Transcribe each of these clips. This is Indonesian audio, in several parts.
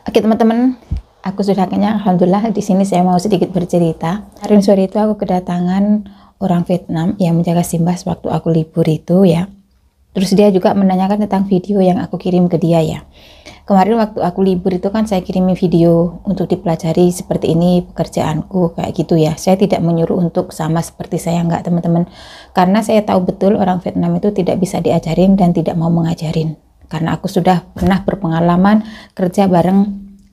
Oke teman-teman, aku sudah kenyang. Alhamdulillah. Di sini saya mau sedikit bercerita. Hari sore itu aku kedatangan orang Vietnam yang menjaga Simba waktu aku libur itu ya. Terus dia juga menanyakan tentang video yang aku kirim ke dia ya. Kemarin waktu aku libur itu kan saya kirimi video untuk dipelajari seperti ini pekerjaanku kayak gitu ya. Saya tidak menyuruh untuk sama seperti saya, enggak teman-teman. Karena saya tahu betul orang Vietnam itu tidak bisa diajarin dan tidak mau mengajarin. Karena aku sudah pernah berpengalaman kerja bareng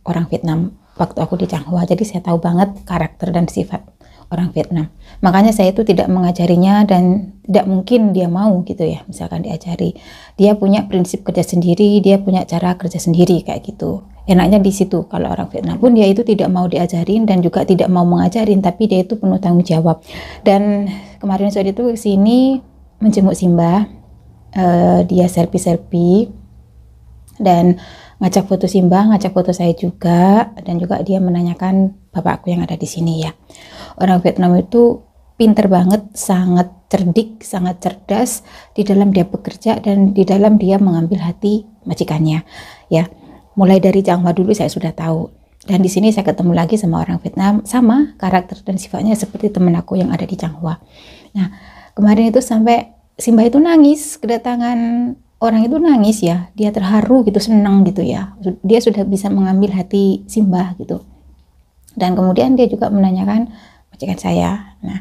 orang Vietnam waktu aku di Changhua. Jadi saya tahu banget karakter dan sifat orang Vietnam. Makanya saya itu tidak mengajarinya dan tidak mungkin dia mau gitu ya, misalkan diajari. Dia punya prinsip kerja sendiri, dia punya cara kerja sendiri kayak gitu. Enaknya di situ. Kalau orang Vietnam pun dia itu tidak mau diajarin dan juga tidak mau mengajarin, tapi dia itu penuh tanggung jawab. Dan kemarin sore itu kesini menjenguk Simba, dia selfie dan ngajak foto Simba, ngajak foto saya juga, dan juga dia menanyakan bapakku yang ada di sini ya. Orang Vietnam itu pinter banget, sangat cerdik, sangat cerdas di dalam dia bekerja dan di dalam dia mengambil hati majikannya ya. Mulai dari Changhua dulu saya sudah tahu, dan di sini saya ketemu lagi sama orang Vietnam sama karakter dan sifatnya seperti temen aku yang ada di Changhua. Nah kemarin itu sampai Simba itu nangis, kedatangan orang itu nangis ya, dia terharu gitu, senang gitu ya, dia sudah bisa mengambil hati Simba gitu. Dan kemudian dia juga menanyakan majikan saya. Nah,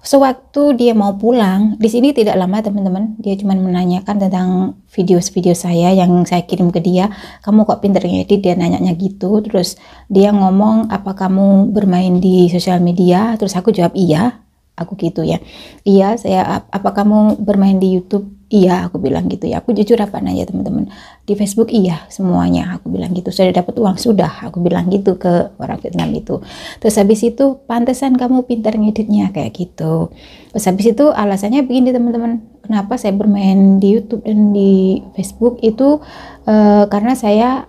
sewaktu dia mau pulang, di sini tidak lama teman-teman, dia cuma menanyakan tentang video-video saya yang saya kirim ke dia. Kamu kok pinter ngedit? Dia nanyanya gitu. Terus dia ngomong, apa kamu bermain di sosial media? Terus aku jawab iya, aku gitu ya. Iya, saya. Apa kamu bermain di YouTube? Iya, aku bilang gitu ya. Aku jujur apa nanya teman-teman. Di Facebook iya semuanya, aku bilang gitu. Sudah dapat uang? Sudah, aku bilang gitu ke orang Vietnam itu. Terus habis itu, pantesan kamu pintar ngeditnya kayak gitu. Terus habis itu alasannya begini teman-teman. Kenapa saya bermain di YouTube dan di Facebook itu karena saya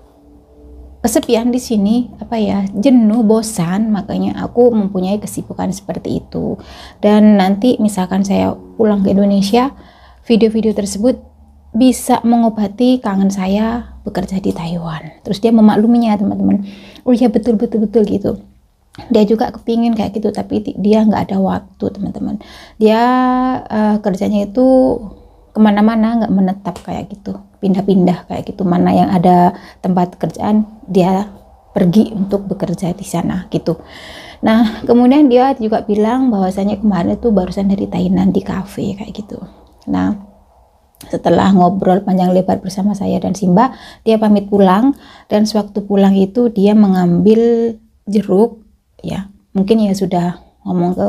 kesepian di sini, apa ya, jenuh, bosan, makanya aku mempunyai kesibukan seperti itu. Dan nanti misalkan saya pulang ke Indonesia, video-video tersebut bisa mengobati kangen saya bekerja di Taiwan. Terus dia memakluminya teman-teman. Oh iya betul gitu. Dia juga kepingin kayak gitu, tapi dia nggak ada waktu teman-teman. Dia kerjanya itu kemana-mana, nggak menetap kayak gitu, pindah-pindah kayak gitu. Mana yang ada tempat kerjaan dia pergi untuk bekerja di sana gitu. Nah kemudian dia juga bilang bahwasanya kemarin itu barusan dari Thailand di cafe kayak gitu. Nah setelah ngobrol panjang lebar bersama saya dan Simba, dia pamit pulang, dan sewaktu pulang itu dia mengambil jeruk ya, mungkin ya sudah ngomong ke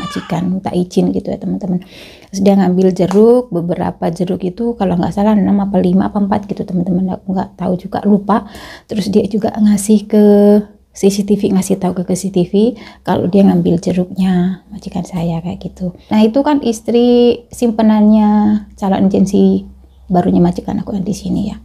majikan minta izin gitu ya teman-teman. Terus dia ngambil jeruk, beberapa jeruk itu kalau nggak salah 6 apa 5 apa 4 gitu teman-teman, aku nggak tahu juga, lupa. Terus dia juga ngasih ke CCTV, ngasih tahu ke CCTV kalau dia ngambil jeruknya majikan saya kayak gitu. Nah itu kan istri simpenannya calon agensi barunya majikan aku yang di sini ya.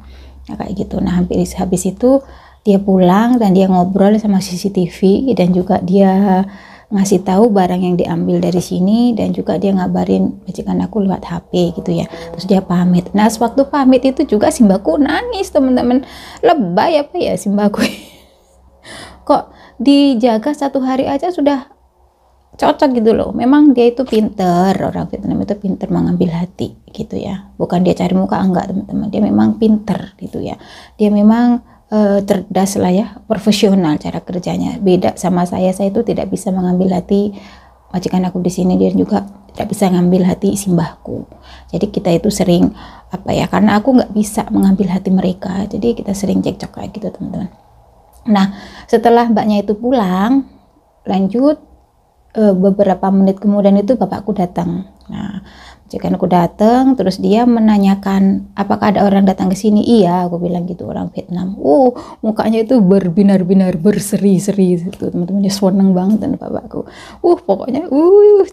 Nah, kayak gitu. Nah habis itu dia pulang dan dia ngobrol sama CCTV dan juga dia ngasih tahu barang yang diambil dari sini, dan juga dia ngabarin majikan aku lewat HP gitu ya. Terus dia pamit. Nah sewaktu pamit itu juga Simbaku nangis teman-teman. Lebay apa ya Simbaku. Kok dijaga 1 hari aja sudah cocok gitu loh. Memang dia itu pinter, orang Vietnam itu pinter mengambil hati gitu ya. Bukan dia cari muka, enggak teman-teman. Dia memang pinter gitu ya. Dia memang cerdas lah ya, profesional cara kerjanya. Beda sama saya itu tidak bisa mengambil hati majikan aku di sini, dia juga tidak bisa mengambil hati Simbahku. Jadi kita itu sering apa ya, karena aku nggak bisa mengambil hati mereka, jadi kita sering cekcok kayak gitu teman-teman. Nah setelah mbaknya itu pulang, lanjut beberapa menit kemudian itu bapakku datang. Nah majikan aku datang, terus dia menanyakan apakah ada orang datang ke sini. Iya, aku bilang gitu, orang Vietnam. Mukanya itu berbinar-binar, berseri-seri gitu teman-teman. Dia seneng banget dan bapakku. Pokoknya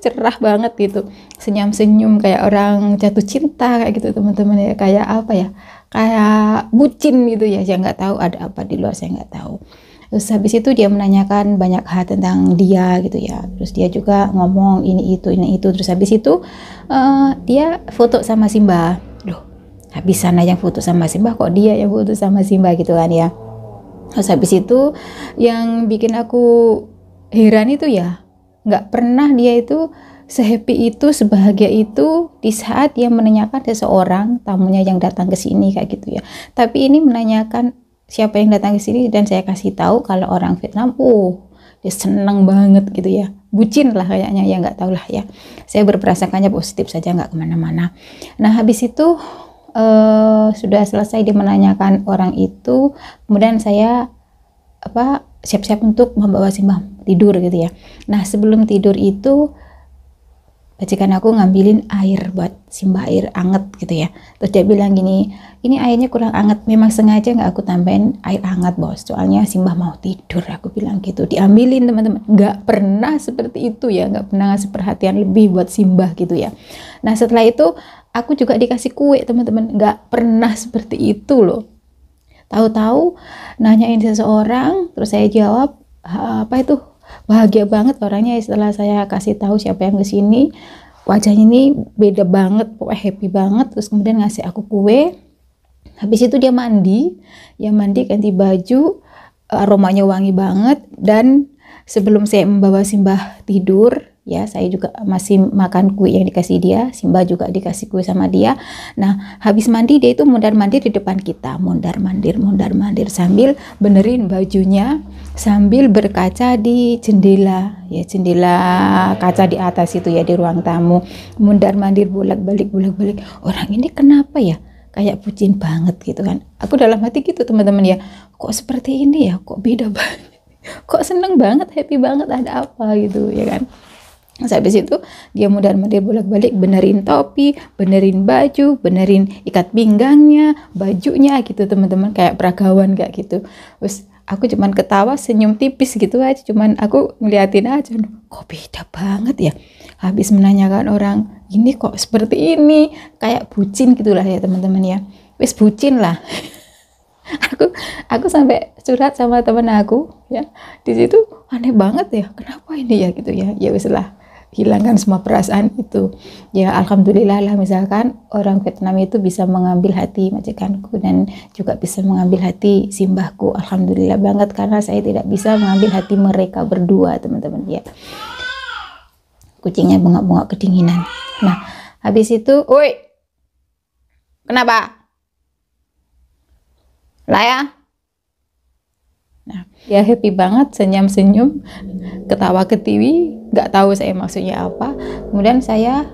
cerah banget gitu, senyum-senyum kayak orang jatuh cinta kayak gitu teman-teman ya. Kayak apa ya, kayak bucin gitu ya. Saya nggak tahu ada apa di luar, saya nggak tahu. Terus habis itu dia menanyakan banyak hal tentang dia gitu ya. Terus dia juga ngomong ini itu. Terus habis itu dia foto sama Simba. Duh, habisan aja yang foto sama Simba, kok dia yang foto sama Simba gitu kan ya. Terus habis itu yang bikin aku heran itu ya, nggak pernah dia itu sehappy itu, sebahagia itu di saat dia menanyakan seseorang tamunya yang datang ke sini kayak gitu ya. Tapi ini menanyakan siapa yang datang ke sini dan saya kasih tahu kalau orang Vietnam, dia seneng banget gitu ya, bucin lah kayaknya ya, nggak tahu lah ya. Saya berperasakannya positif saja, nggak kemana-mana. Nah habis itu sudah selesai dia menanyakan orang itu, kemudian saya siap-siap untuk membawa Simbah tidur gitu ya. Nah sebelum tidur itu majikan aku ngambilin air buat Simbah, air anget gitu ya. Terus dia bilang gini, ini airnya kurang anget, memang sengaja nggak aku tambahin air hangat bos, soalnya Simbah mau tidur, aku bilang gitu. Diambilin teman-teman, nggak pernah seperti itu ya, nggak pernah ngasih perhatian lebih buat Simbah gitu ya. Nah setelah itu aku juga dikasih kue teman-teman, nggak pernah seperti itu loh. Tahu-tahu nanyain seseorang, terus saya jawab, apa itu, bahagia banget orangnya setelah saya kasih tahu siapa yang kesini, wajahnya ini beda banget, pokoknya happy banget. Terus kemudian ngasih aku kue. Habis itu dia mandi ganti baju, aromanya wangi banget. Dan sebelum saya membawa Simbah tidur ya, saya juga masih makan kue yang dikasih dia, Simbah juga dikasih kue sama dia. Nah habis mandi dia itu mondar-mandir di depan kita, mondar-mandir sambil benerin bajunya, sambil berkaca di jendela ya, jendela kaca di atas itu ya, di ruang tamu, mondar-mandir bolak-balik. Orang ini kenapa ya kayak bucin banget gitu kan. Aku dalam hati gitu teman-teman ya, kok seperti ini ya, kok beda banget, kok seneng banget, happy banget, ada apa gitu ya kan. Habis itu dia mondar-mandir bolak-balik, benerin topi, benerin baju, benerin ikat pinggangnya, bajunya gitu teman-teman, kayak peragawan kayak gitu. Terus aku cuman ketawa, senyum tipis gitu aja, cuman aku ngeliatin aja, kok beda banget ya. Habis menanyakan orang, ini kok seperti ini, kayak bucin gitulah ya teman-teman ya. Wis bucin lah. aku sampai curhat sama temen aku ya. Di situ aneh banget ya, kenapa ini ya gitu ya. Ya wis lah, hilangkan semua perasaan itu ya. Alhamdulillah lah, misalkan orang Vietnam itu bisa mengambil hati majikanku dan juga bisa mengambil hati Simbahku. Alhamdulillah banget, karena saya tidak bisa mengambil hati mereka berdua teman-teman ya. Kucingnya bengok-bengok kedinginan. Nah habis itu, woi kenapa lah ya. Nah dia happy banget, senyum-senyum, ketawa ketiwi, nggak tahu saya maksudnya apa. Kemudian saya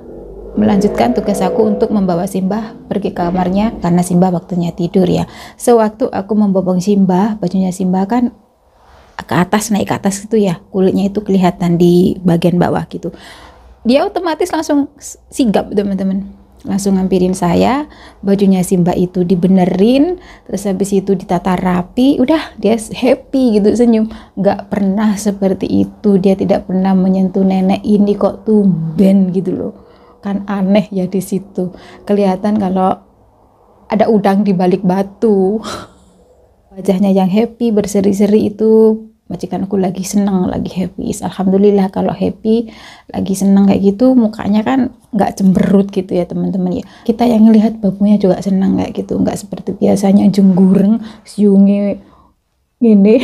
melanjutkan tugas aku untuk membawa Simbah pergi ke kamarnya, karena Simbah waktunya tidur ya. Sewaktu aku membopong Simbah, bajunya Simbah kan ke atas, naik ke atas gitu ya, kulitnya itu kelihatan di bagian bawah gitu. Dia otomatis langsung sigap teman-teman, langsung ngampirin saya, bajunya Simbah itu dibenerin, terus habis itu ditata rapi, udah dia happy gitu, senyum. Nggak pernah seperti itu, dia tidak pernah menyentuh nenek ini kok tumben gitu loh. Kan aneh ya, di situ kelihatan kalau ada udang di balik batu. Wajahnya yang happy, berseri-seri itu majikanku lagi seneng, lagi happy. Alhamdulillah kalau happy, lagi seneng kayak gitu, mukanya kan nggak cemberut gitu ya teman-teman ya. Kita yang ngelihat babunya juga seneng kayak gitu, nggak seperti biasanya jenggureng, siungi ini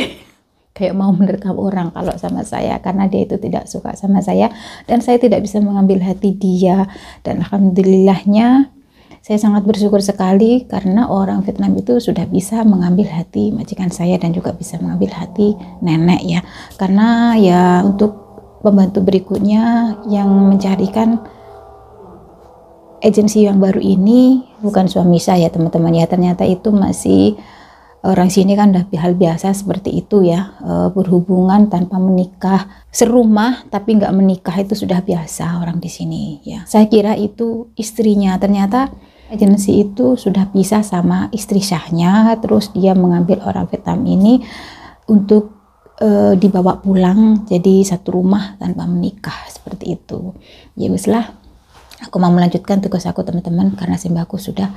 kayak mau menerkam orang kalau sama saya, karena dia itu tidak suka sama saya dan saya tidak bisa mengambil hati dia. Dan alhamdulillahnya saya sangat bersyukur sekali karena orang Vietnam itu sudah bisa mengambil hati majikan saya dan juga bisa mengambil hati nenek ya. Karena ya untuk pembantu berikutnya yang mencarikan agensi yang baru ini bukan suami saya teman-teman ya. Ternyata itu masih orang sini kan udah hal biasa seperti itu ya, berhubungan tanpa menikah, serumah tapi nggak menikah itu sudah biasa orang di sini ya. Saya kira itu istrinya, ternyata agensi itu sudah pisah sama istri sahnya, terus dia mengambil orang Vietnam ini untuk dibawa pulang jadi satu rumah tanpa menikah seperti itu. Ya wis lah, aku mau melanjutkan tugas aku teman-teman, karena Simbahku sudah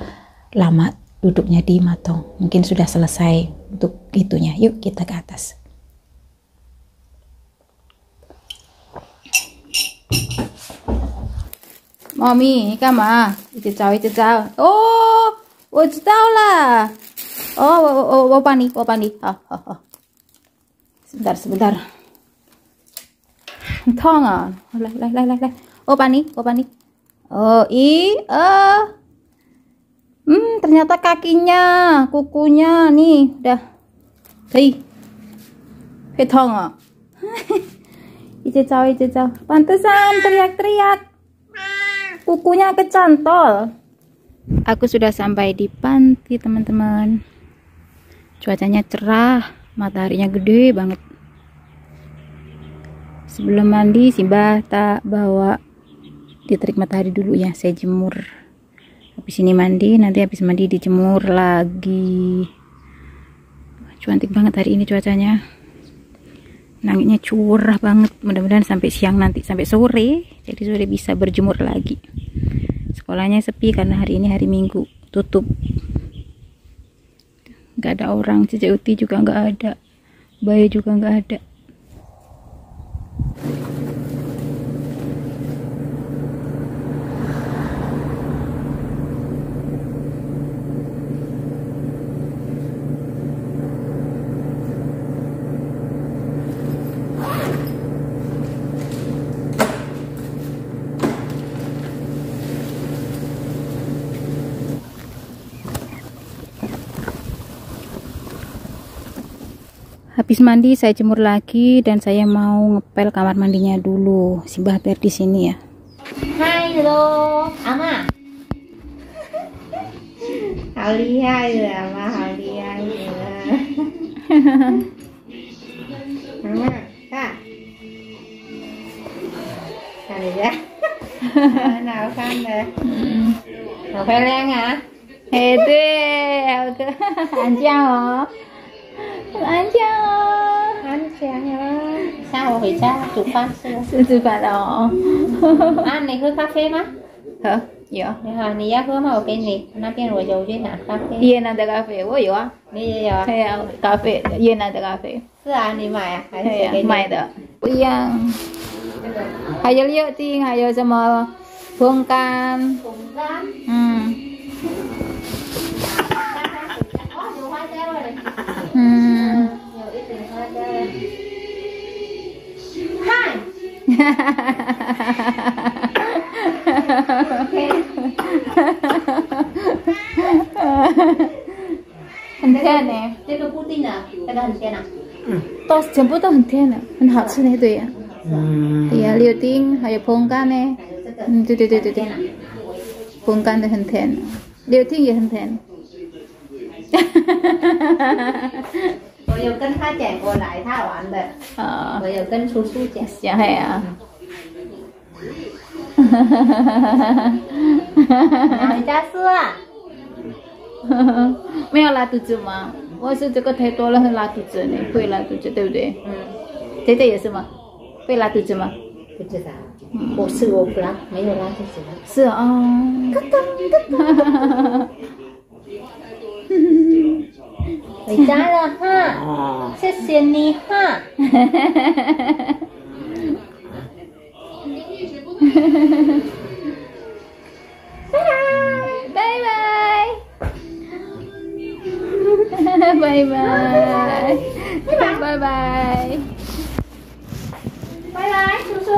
lama duduknya di matong, mungkin sudah selesai untuk itunya. Yuk kita ke atas. Mommy, 你干嘛？一直找，一直找。哦，我知道了。Pani. Sebentar. Thong à? Lại. Pani. Ternyata kakinya, kukunya nih udah. Thong à? Ice caw. Pantesan teriak-teriak. Kukunya kecantol. Aku sudah sampai di panti, teman-teman. Cuacanya cerah, mataharinya gede banget. Sebelum mandi, Simbah tak bawa di terik matahari dulu ya, saya jemur. Habis ini mandi, nanti habis mandi dijemur lagi. Cantik banget hari ini cuacanya. Langitnya curah banget, mudah-mudahan sampai siang nanti, sampai sore, jadi sore bisa berjemur lagi. Sekolahnya sepi karena hari ini hari Minggu, tutup. Gak ada orang, Cici Uti juga gak ada, Bayu juga gak ada. Habis mandi saya jemur lagi dan saya mau ngepel kamar mandinya dulu. Simbah biar di sini ya. Halo, Ama. Hali-hali Ama, hali-hali. Ama, Kak. Hali ya. Nào khăn rồi. Nào phải lên hả? Hey,对, anh chào. Anh chàng ơi. Sao rồi cha?煮饭是煮饭哦。你喝咖啡吗？喝，有。你要喝吗？我给你，那边我有越南咖啡。越南的咖啡我有啊。你也有啊？对啊，咖啡，越南的咖啡。是啊，你买啊？还是谁给你？买的，不一样。还有柳丁，还有什么风干？风干。有花椒了。有一点花椒了。嗨。很甜呢。这个布丁呢？这个很甜啊。都全部都很甜的，很好吃的，对呀。对呀，柳丁还有风干呢。对。风干的很甜，柳丁也很甜。我有跟他讲过来他玩的，我有跟叔叔讲。讲系啊。你家是啊？没有拉肚子吗？我是这个太多了，会拉肚子呢，会拉肚子，对不对？姐姐也是吗？会拉肚子吗？不知道。我不拉，没有拉肚子的。是啊。回家了哈，谢谢你哈。拜拜，拜拜，拜拜，拜拜，叔叔。